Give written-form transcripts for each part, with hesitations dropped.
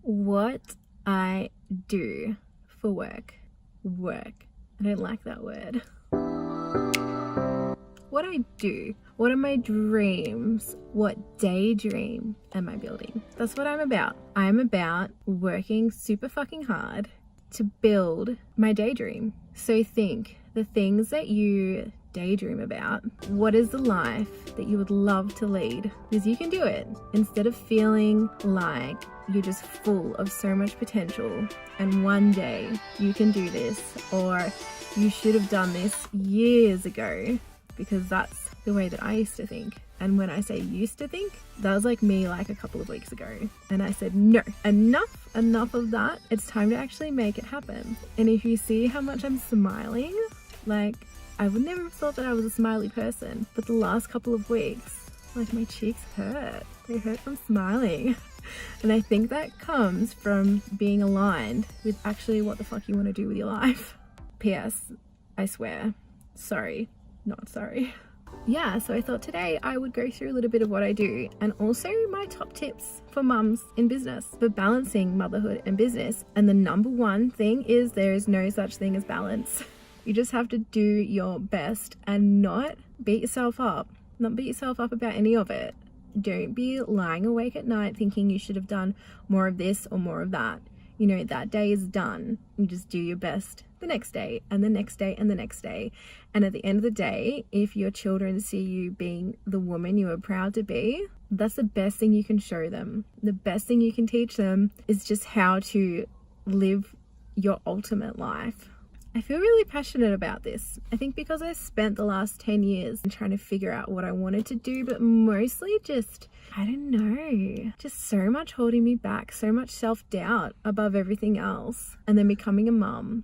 what I do for work. I don't like that word. What I do. What are my dreams? What daydream am I building? That's what I'm about. I'm about working super fucking hard to build my daydream. So think the things that you daydream about. What is the life that you would love to lead? Because you can do it. Instead of feeling like you're just full of so much potential and one day you can do this, or you should have done this years ago, because that's the way that I used to think. And when I say used to think, that was like me like a couple of weeks ago. And I said, no, enough of that. It's time to actually make it happen. And if you see how much I'm smiling, like I would never have thought that I was a smiley person, but the last couple of weeks, like my cheeks hurt. They hurt from smiling. And I think that comes from being aligned with actually what the fuck you want to do with your life. P.S. I swear. Sorry. Not sorry. Yeah, so I thought today I would go through a little bit of what I do and also my top tips for mums in business for balancing motherhood and business. And the number one thing is there is no such thing as balance. You just have to do your best and not beat yourself up. Not beat yourself up about any of it. Don't be lying awake at night thinking you should have done more of this or more of that. You know, that day is done. You just do your best the next day and the next day and the next day. And at the end of the day, if your children see you being the woman you are proud to be, that's the best thing you can show them. The best thing you can teach them is just how to live your ultimate life. I feel really passionate about this. I think because I spent the last 10 years trying to figure out what I wanted to do, but mostly just, I don't know, just so much holding me back, so much self-doubt above everything else. And then becoming a mum,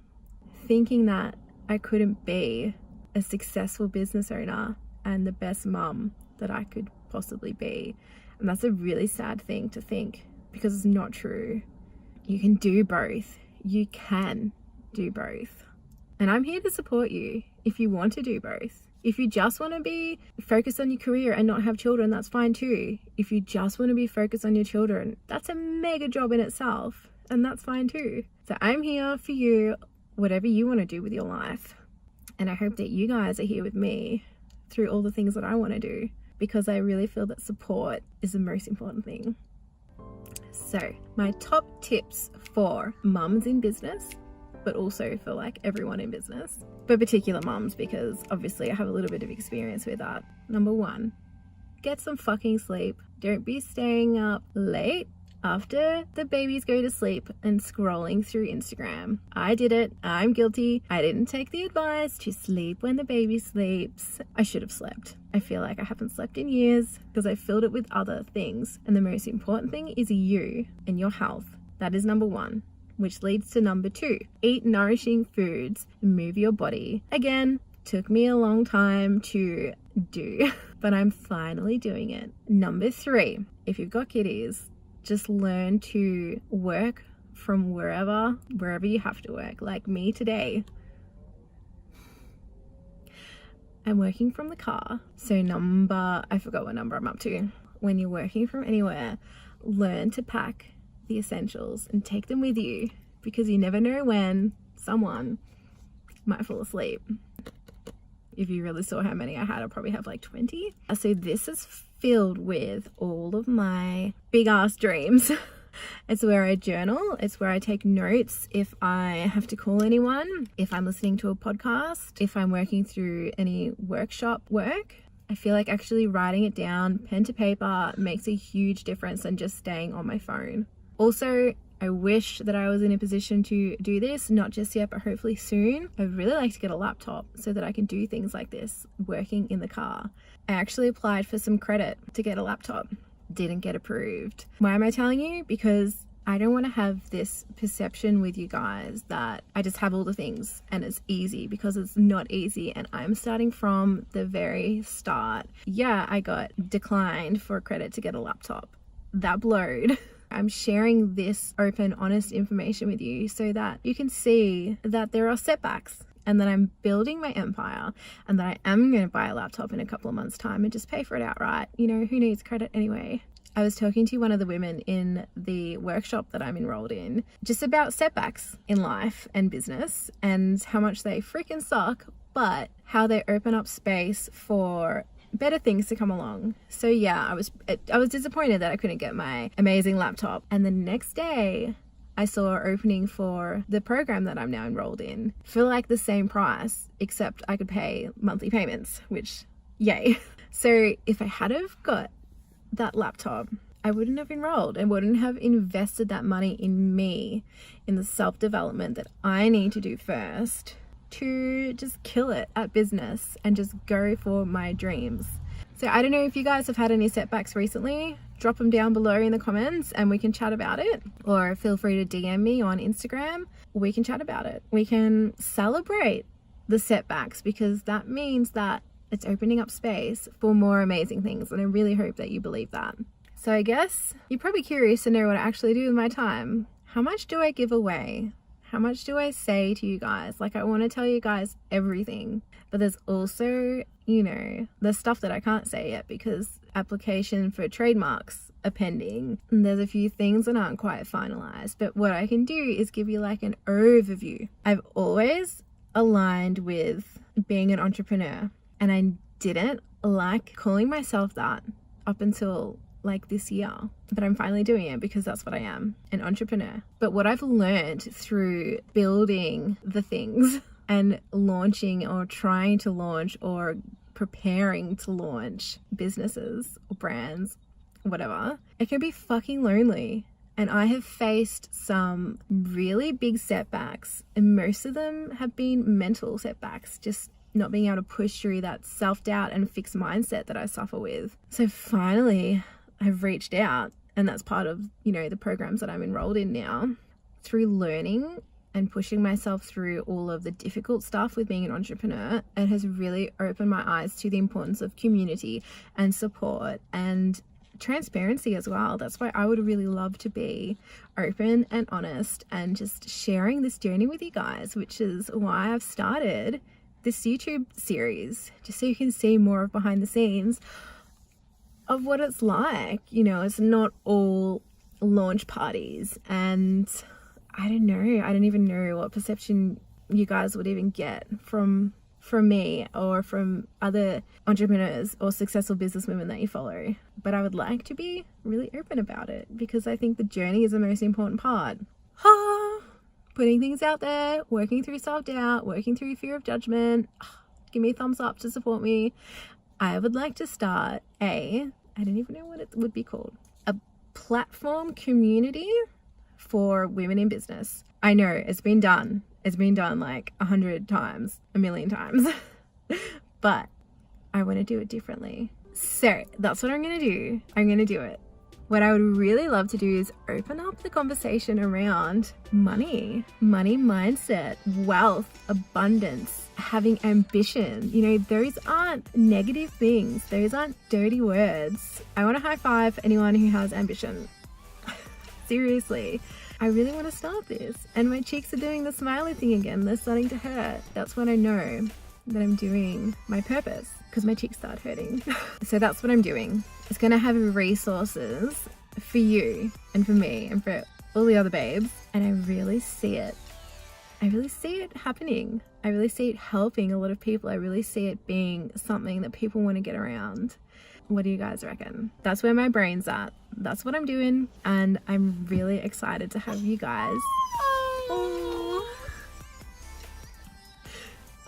thinking that I couldn't be a successful business owner and the best mum that I could possibly be. And that's a really sad thing to think, because it's not true. You can do both. You can do both. And I'm here to support you if you want to do both. If you just want to be focused on your career and not have children, that's fine too. If you just want to be focused on your children, that's a mega job in itself, and that's fine too. So I'm here for you, whatever you want to do with your life. And I hope that you guys are here with me through all the things that I want to do, because I really feel that support is the most important thing. So my top tips for mums in business, but also for like everyone in business, but particular mums, because obviously I have a little bit of experience with that. Number one, get some fucking sleep. Don't be staying up late after the babies go to sleep and scrolling through Instagram. I did it. I'm guilty. I didn't take the advice to sleep when the baby sleeps. I should have slept. I feel like I haven't slept in years because I filled it with other things. And the most important thing is you and your health. That is number one. Which leads to number two, eat nourishing foods, move your body. Again, took me a long time to do, but I'm finally doing it. Number three, if you've got kiddies, just learn to work from wherever you have to work. Like me today, I'm working from the car. So I forgot what number I'm up to. When you're working from anywhere, learn to pack the essentials and take them with you, because you never know when someone might fall asleep. If you really saw how many I had, I probably have like 20. So this is filled with all of my big ass dreams. It's where I journal. It's where I take notes if I have to call anyone, if I'm listening to a podcast, if I'm working through any workshop work. I feel like actually writing it down, pen to paper, makes a huge difference than just staying on my phone. Also, I wish that I was in a position to do this, not just yet, but hopefully soon. I'd really like to get a laptop so that I can do things like this, working in the car. I actually applied for some credit to get a laptop. Didn't get approved. Why am I telling you? Because I don't want to have this perception with you guys that I just have all the things and it's easy, because it's not easy. And I'm starting from the very start. Yeah, I got declined for credit to get a laptop. That blowed. I'm sharing this open, honest information with you so that you can see that there are setbacks and that I'm building my empire and that I am going to buy a laptop in a couple of months' time and just pay for it outright. You know, who needs credit anyway? I was talking to one of the women in the workshop that I'm enrolled in just about setbacks in life and business and how much they freaking suck, but how they open up space for better things to come along. So yeah, I was disappointed that I couldn't get my amazing laptop. And the next day I saw an opening for the program that I'm now enrolled in for like the same price, except I could pay monthly payments, which yay. So if I had have got that laptop, I wouldn't have enrolled and wouldn't have invested that money in me, in the self-development that I need to do first to just kill it at business and just go for my dreams. So I don't know if you guys have had any setbacks recently. Drop them down below in the comments and we can chat about it, or feel free to DM me on Instagram. We can chat about it. We can celebrate the setbacks because that means that it's opening up space for more amazing things, and I really hope that you believe that. So I guess you're probably curious to know what I actually do with my time. How much do I give away? How much do I say to you guys? Like, I want to tell you guys everything, but there's also, you know, the stuff that I can't say yet because application for trademarks are pending. And there's a few things that aren't quite finalized, but what I can do is give you like an overview. I've always aligned with being an entrepreneur, and I didn't like calling myself that up until like this year, but I'm finally doing it because that's what I am, an entrepreneur. But what I've learned through building the things and launching or trying to launch or preparing to launch businesses or brands, whatever, it can be fucking lonely. And I have faced some really big setbacks, and most of them have been mental setbacks, just not being able to push through that self-doubt and fixed mindset that I suffer with. So finally, I've reached out, and that's part of, you know, the programs that I'm enrolled in now. Through learning and pushing myself through all of the difficult stuff with being an entrepreneur, it has really opened my eyes to the importance of community and support and transparency as well. That's why I would really love to be open and honest and just sharing this journey with you guys, which is why I've started this YouTube series, just so you can see more of behind the scenes of what it's like. You know, it's not all launch parties, and I don't even know what perception you guys would even get from me or from other entrepreneurs or successful businesswomen that you follow. But I would like to be really open about it because I think the journey is the most important part. Putting things out there, working through self-doubt, working through fear of judgment. Give me a thumbs up to support me. I would like to start I don't even know what it would be called, a platform community for women in business. I know it's been done. It's been done like 100 times, a million times, but I want to do it differently. So that's what I'm going to do. I'm going to do it. What I would really love to do is open up the conversation around money mindset, wealth, abundance, having ambition. You know, those aren't negative things. Those aren't dirty words. I want to high five anyone who has ambition. Seriously, I really want to start this. And my cheeks are doing the smiley thing again. They're starting to hurt. That's when I know that I'm doing my purpose, because my cheeks start hurting. So that's what I'm doing. It's going to have resources for you and for me and for all the other babes. And I really see it. I really see it happening. I really see it helping a lot of people. I really see it being something that people want to get around. What do you guys reckon? That's where my brain's at. That's what I'm doing. And I'm really excited to have you guys. Oh.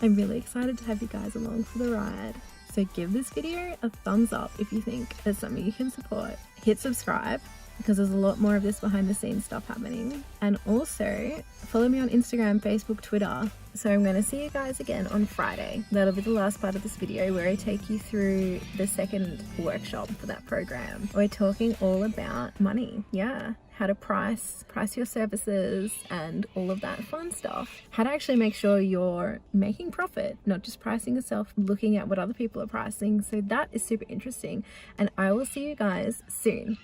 I'm really excited to have you guys along for the ride. So give this video a thumbs up if you think there's something you can support. Hit subscribe because there's a lot more of this behind the scenes stuff happening. And also follow me on Instagram, Facebook, Twitter. So I'm going to see you guys again on Friday. That'll be the last part of this video where I take you through the second workshop for that program. We're talking all about money. Yeah. How to price your services and all of that fun stuff. How to actually make sure you're making profit, not just pricing yourself, looking at what other people are pricing. So that is super interesting. And I will see you guys soon.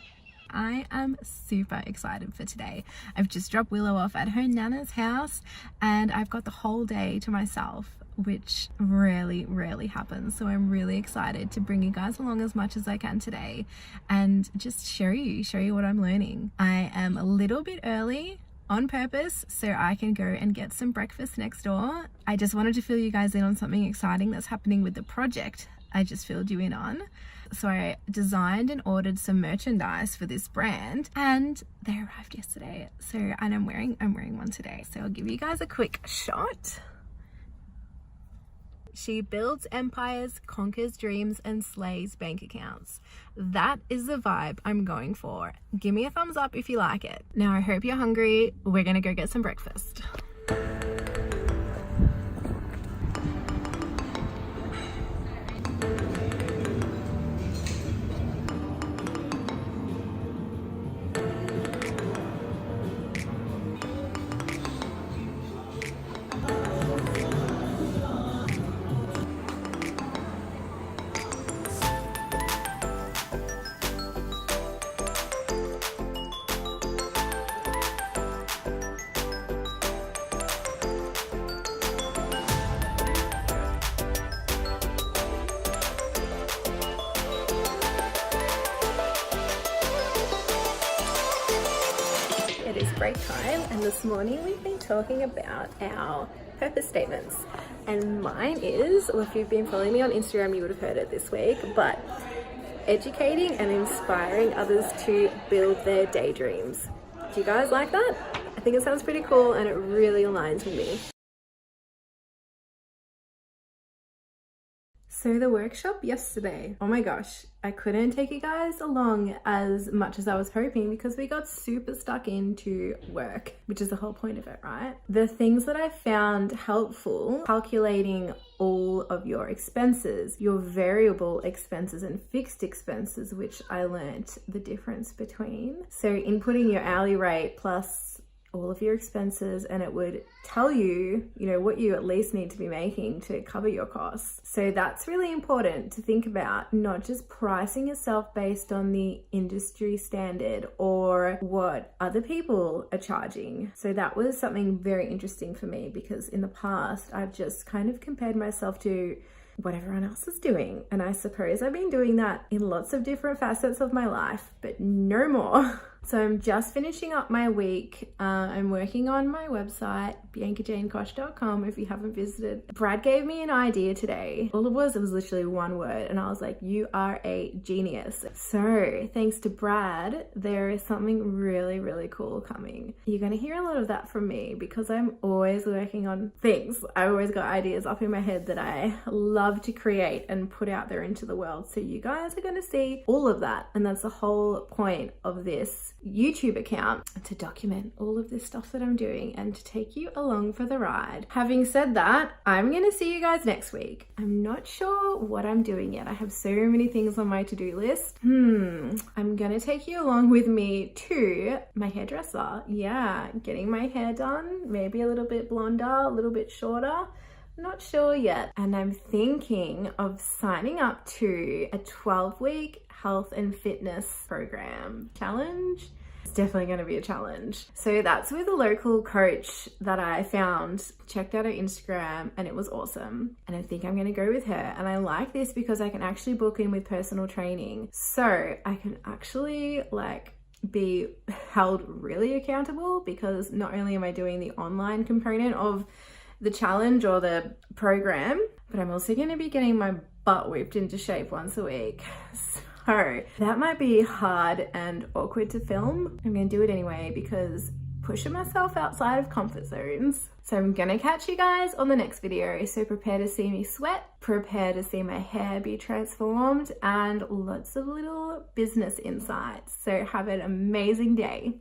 I am super excited for today. I've just dropped Willow off at her nana's house and I've got the whole day to myself, which rarely happens. So I'm really excited to bring you guys along as much as I can today and just show you what I'm learning. I am a little bit early on purpose so I can go and get some breakfast next door. I just wanted to fill you guys in on something exciting that's happening with the project I just filled you in on. So I designed and ordered some merchandise for this brand and they arrived yesterday. And I'm wearing one today. So I'll give you guys a quick shot. She builds empires, conquers dreams, and slays bank accounts. That is the vibe I'm going for. Give me a thumbs up if you like it. Now I hope you're hungry. We're gonna go get some breakfast. It is break time and this morning we've been talking about our purpose statements and mine is, well, if you've been following me on Instagram you would have heard it this week, but educating and inspiring others to build their daydreams. Do you guys like that? I think it sounds pretty cool and it really aligns with me. So the workshop yesterday, oh my gosh, I couldn't take you guys along as much as I was hoping because we got super stuck into work, which is the whole point of it, right? The things that I found helpful, calculating all of your expenses, your variable expenses and fixed expenses, which I learnt the difference between. So inputting your hourly rate plus all of your expenses and it would tell you, what you at least need to be making to cover your costs. So that's really important to think about, not just pricing yourself based on the industry standard or what other people are charging. So that was something very interesting for me because in the past I've just kind of compared myself to what everyone else is doing. And I suppose I've been doing that in lots of different facets of my life, but no more. So I'm just finishing up my week. I'm working on my website, biancajanekoch.com if you haven't visited. Brad gave me an idea today. All it was literally one word and I was like, you are a genius. So thanks to Brad, there is something really cool coming. You're gonna hear a lot of that from me because I'm always working on things. I've always got ideas up in my head that I love to create and put out there into the world. So you guys are gonna see all of that. And that's the whole point of this YouTube account, to document all of this stuff that I'm doing and to take you along for the ride. Having said that, I'm gonna see you guys next week. I'm not sure what I'm doing yet. I have so many things on my to-do list. I'm gonna take you along with me to my hairdresser. Yeah, getting my hair done, maybe a little bit blonder, a little bit shorter. Not sure yet. And I'm thinking of signing up to a 12-week health and fitness program challenge. It's definitely going to be a challenge. So that's with a local coach that I found, checked out her Instagram, and it was awesome. And I think I'm going to go with her. And I like this because I can actually book in with personal training. So I can actually be held really accountable because not only am I doing the online component of the challenge or the program, but I'm also going to be getting my butt whipped into shape once a week. So that might be hard and awkward to film. I'm going to do it anyway because pushing myself outside of comfort zones. So I'm going to catch you guys on the next video. So prepare to see me sweat, prepare to see my hair be transformed, and lots of little business insights. So have an amazing day.